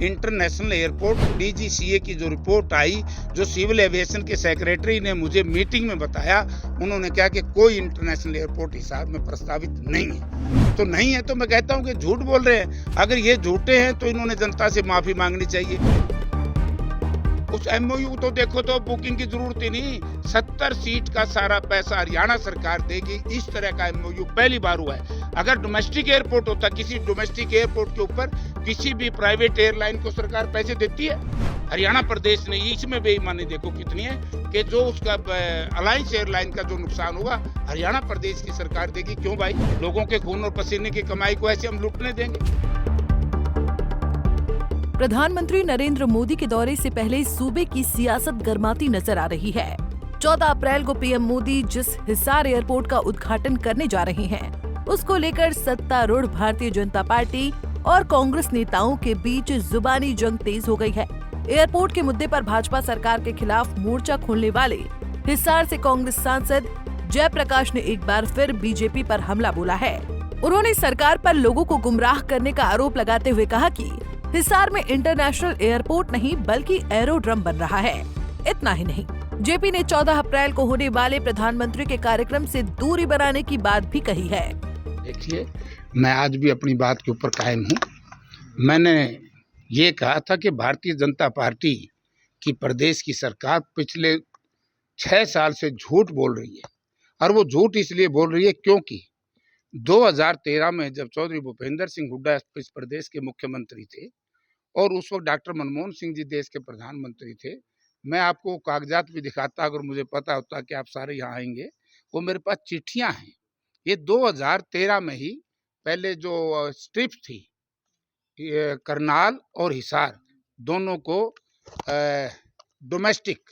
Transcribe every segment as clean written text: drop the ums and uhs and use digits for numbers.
International airport DGCA की जो report आई, जो सिविल एविएशन के सेक्रेटरी ने मुझे मीटिंग में बताया, उन्होंने कहा कि कोई इंटरनेशनल एयरपोर्ट हिसार में प्रस्तावित नहीं है। तो नहीं है तो मैं कहता हूं कि झूठ बोल रहे हैं। अगर ये झूठे हैं तो इन्होंने जनता से माफी मांगनी चाहिए। उस एमओयू तो देखो तो बुकिंग की जरूरत ही नहीं, 70 सीट का सारा पैसा हरियाणा सरकार देगी। इस तरह का एमओयू पहली बार हुआ है। अगर डोमेस्टिक एयरपोर्ट होता, किसी डोमेस्टिक एयरपोर्ट के ऊपर किसी भी प्राइवेट एयरलाइन को सरकार पैसे देती है। हरियाणा प्रदेश ने इसमें बेईमानी देखो कितनी है कि जो उसका अलायंस एयरलाइन का जो नुकसान होगा हरियाणा प्रदेश की सरकार देगी। क्यों भाई, लोगों के खून और पसीने की कमाई को ऐसे हम लूटने देंगे? प्रधानमंत्री नरेंद्र मोदी के दौरे से पहले सूबे की सियासत गर्माती नजर आ रही है। 14 अप्रैल को पीएम मोदी जिस हिसार एयरपोर्ट का उद्घाटन करने जा रहे हैं, उसको लेकर सत्तारूढ़ भारतीय जनता पार्टी और कांग्रेस नेताओं के बीच जुबानी जंग तेज हो गई है। एयरपोर्ट के मुद्दे पर भाजपा सरकार के खिलाफ मोर्चा खोलने वाले हिसार से कांग्रेस सांसद जयप्रकाश ने एक बार फिर बीजेपी पर हमला बोला है। उन्होंने सरकार पर लोगों को गुमराह करने का आरोप लगाते हुए कहा कि हिसार में इंटरनेशनल एयरपोर्ट नहीं बल्कि एरोड्रम बन रहा है। इतना ही नहीं, जेपी ने 14 अप्रैल को होने वाले प्रधानमंत्री के कार्यक्रम से दूरी बनाने की बात भी कही है। देखिए, मैं आज भी अपनी बात के ऊपर कायम हूँ। मैंने ये कहा था कि भारतीय जनता पार्टी की प्रदेश की सरकार पिछले 6 साल से झूठ बोल रही है। और वो झूठ इसलिए बोल रही है क्योंकि 2013 में जब चौधरी भूपेंद्र सिंह हुड्डा इस प्रदेश के मुख्यमंत्री थे और उस वक्त डॉक्टर मनमोहन सिंह जी देश के प्रधानमंत्री थे, मैं आपको कागजात भी दिखाता अगर मुझे पता होता कि आप सारे यहाँ आएंगे। वो मेरे पास चिट्ठियां हैं। ये 2013 में ही पहले जो स्ट्रिप थी करनाल और हिसार दोनों को डोमेस्टिक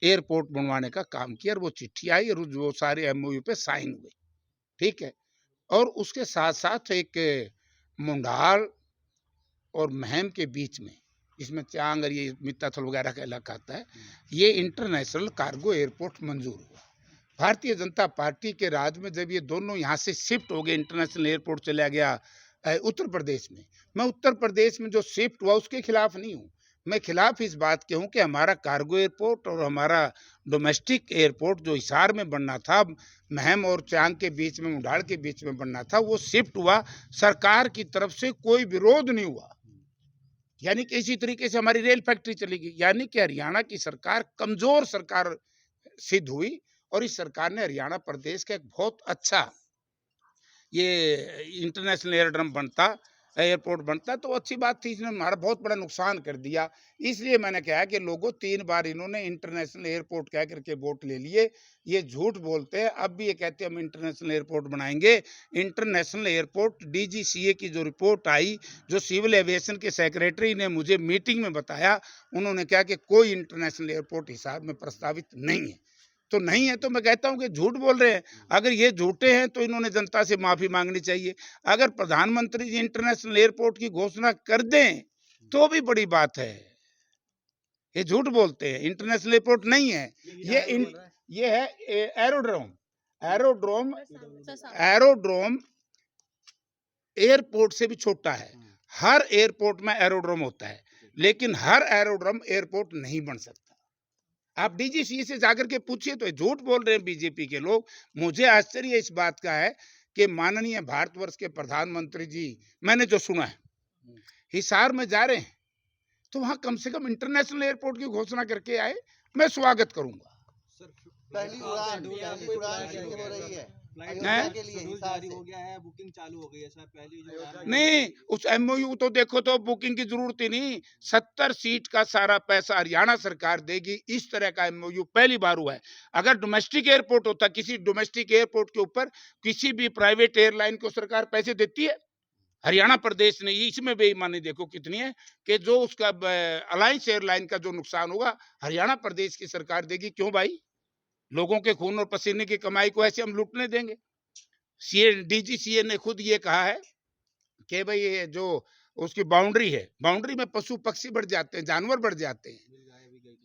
एयरपोर्ट बनवाने का काम किया और वो चिट्ठी आई और वो सारे एमओयू पे साइन हुए। ठीक है। और उसके साथ साथ एक मुंडाल और महम के बीच में, इसमें चांग और ये मित्ताथल वगैरह का इलाका आता है, ये इंटरनेशनल कार्गो एयरपोर्ट मंजूर हुआ। भारतीय जनता पार्टी के राज में जब ये दोनों यहाँ से शिफ्ट हो गए, इंटरनेशनल एयरपोर्ट चला गया उत्तर प्रदेश में। मैं उत्तर प्रदेश में जो शिफ्ट हुआ उसके खिलाफ नहीं हूँ। मैं खिलाफ इस बात के हूँ कि हमारा कार्गो एयरपोर्ट और हमारा डोमेस्टिक एयरपोर्ट जो हिसार में बनना था, महम और चांग के बीच में, मुंडाल के बीच में बनना था, वो शिफ्ट हुआ। सरकार की तरफ से कोई विरोध नहीं हुआ। यानी कि इसी तरीके से हमारी रेल फैक्ट्री चली गई। यानी कि हरियाणा की सरकार कमजोर सरकार सिद्ध हुई और इस सरकार ने हरियाणा प्रदेश का एक बहुत अच्छा ये इंटरनेशनल एयरपोर्ट बनता तो अच्छी बात थी। इसने हमारा बहुत बड़ा नुकसान कर दिया। इसलिए मैंने कहा कि लोगों 3 बार इन्होंने इंटरनेशनल एयरपोर्ट कह करके वोट ले लिए। ये झूठ बोलते हैं। अब भी ये कहते हैं हम इंटरनेशनल एयरपोर्ट बनाएंगे। इंटरनेशनल एयरपोर्ट डीजीसीए की जो रिपोर्ट आई, जो सिविल एविएशन के सेक्रेटरी ने मुझे मीटिंग में बताया, उन्होंने कहा कि कोई इंटरनेशनल एयरपोर्ट हिसार में प्रस्तावित नहीं है। तो नहीं है तो मैं कहता हूं कि झूठ बोल रहे हैं। अगर ये झूठे हैं तो इन्होंने जनता से माफी मांगनी चाहिए। अगर प्रधानमंत्री जी इंटरनेशनल एयरपोर्ट की घोषणा कर दें तो भी बड़ी बात है। ये झूठ बोलते हैं, इंटरनेशनल एयरपोर्ट नहीं है, ये है एरोड्रोम। एरोड्रोम एयरपोर्ट से भी छोटा है। हर एयरपोर्ट में एरोड्रोम होता है, लेकिन हर एरोड्रोम एयरपोर्ट नहीं बन सकता। आप डीजीसीए से जाकर के पूछिए तो झूठ बोल रहे हैं बीजेपी के लोग। मुझे आश्चर्य इस बात का है कि माननीय भारतवर्ष के प्रधानमंत्री जी, मैंने जो सुना है, हिसार में जा रहे हैं तो वहां कम से कम इंटरनेशनल एयरपोर्ट की घोषणा करके आए। मैं स्वागत करूंगा। पहली उड़ान हो रही है के लिए जारी हो गया है, बुकिंग चालू हो गई है सर। पहली जो नहीं, उस एमओयू तो देखो तो बुकिंग की जरूरत ही नहीं, 70 सीट का सारा पैसा हरियाणा सरकार देगी। इस तरह का एमओयू पहली बार हुआ है। अगर डोमेस्टिक एयरपोर्ट होता, किसी डोमेस्टिक एयरपोर्ट के ऊपर किसी भी प्राइवेट एयरलाइन को सरकार पैसे देती है। हरियाणा प्रदेश ने इसमें बेईमानी देखो कितनी है कि जो उसका अलायंस एयरलाइन का जो नुकसान होगा हरियाणा प्रदेश की सरकार देगी। क्यों भाई, लोगों के खून और पसीने की कमाई को ऐसे हम लूटने देंगे? डीजीसीए ने खुद ये कहा है कि भाई ये जो उसकी बाउंड्री है, बाउंड्री में पशु पक्षी बढ़ जाते हैं, जानवर बढ़ जाते हैं।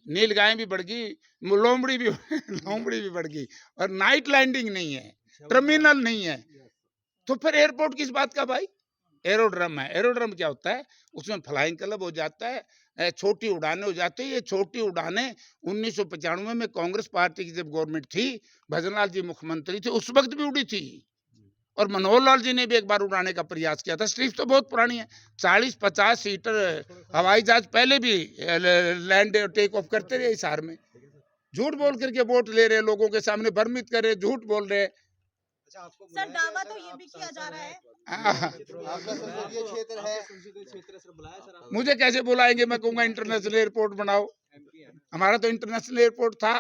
नील गाय भी बढ़ गई, लोमड़ी भी बढ़ गई, और नाइट लैंडिंग नहीं है, टर्मिनल नहीं है, तो फिर एयरपोर्ट किस बात का भाई? एरोड्रम है। एरोड्रम क्या होता है? उसमें फ्लाइंग क्लब हो जाता है, छोटी उड़ानें हो जाती है। ये छोटी उड़ानें 1995 में कांग्रेस पार्टी की जब गवर्नमेंट थी, भजनलाल जी मुख्यमंत्री थे, उस वक्त भी उड़ी थी। और मनोहर लाल जी ने भी एक बार उड़ाने का प्रयास किया था। स्ट्रिप्स तो बहुत पुरानी है, 40-50 सीटर हवाई जहाज पहले भी लैंड टेक ऑफ करते रहे हिसार में। झूठ बोल करके वोट ले रहे, लोगों के सामने भ्रमित कर रहे, झूठ बोल रहे। सर दावा तो ये भी किया जा रहा है आपका संसदीय क्षेत्र है, मुझे कैसे बुलाएंगे? मैं कहूँगा इंटरनेशनल एयरपोर्ट बनाओ। हमारा तो इंटरनेशनल एयरपोर्ट था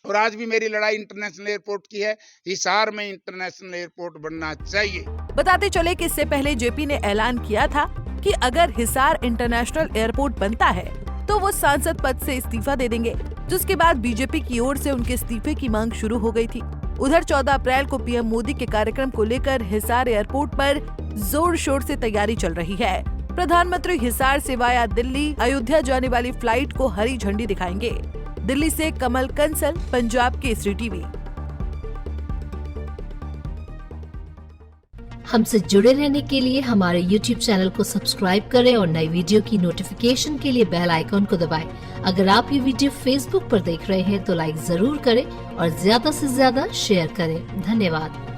और आज भी मेरी लड़ाई इंटरनेशनल एयरपोर्ट की है। हिसार में इंटरनेशनल एयरपोर्ट बनना चाहिए। बताते चले कि इससे पहले जेपी ने ऐलान किया था कि अगर हिसार इंटरनेशनल एयरपोर्ट बनता है तो वो सांसद पद से इस्तीफा दे देंगे, जिसके बाद बीजेपी की ओर से उनके इस्तीफे की मांग शुरू हो गई थी। उधर 14 अप्रैल को पीएम मोदी के कार्यक्रम को लेकर हिसार एयरपोर्ट पर जोर शोर से तैयारी चल रही है। प्रधानमंत्री हिसार से वाया दिल्ली अयोध्या जाने वाली फ्लाइट को हरी झंडी दिखाएंगे। दिल्ली से कमल कंसल, पंजाब केसरी टीवी। हमसे जुड़े रहने के लिए हमारे YouTube चैनल को सब्सक्राइब करें और नई वीडियो की नोटिफिकेशन के लिए बेल आइकॉन को दबाएं। अगर आप ये वीडियो Facebook पर देख रहे हैं तो लाइक जरूर करें और ज्यादा से ज्यादा शेयर करें। धन्यवाद।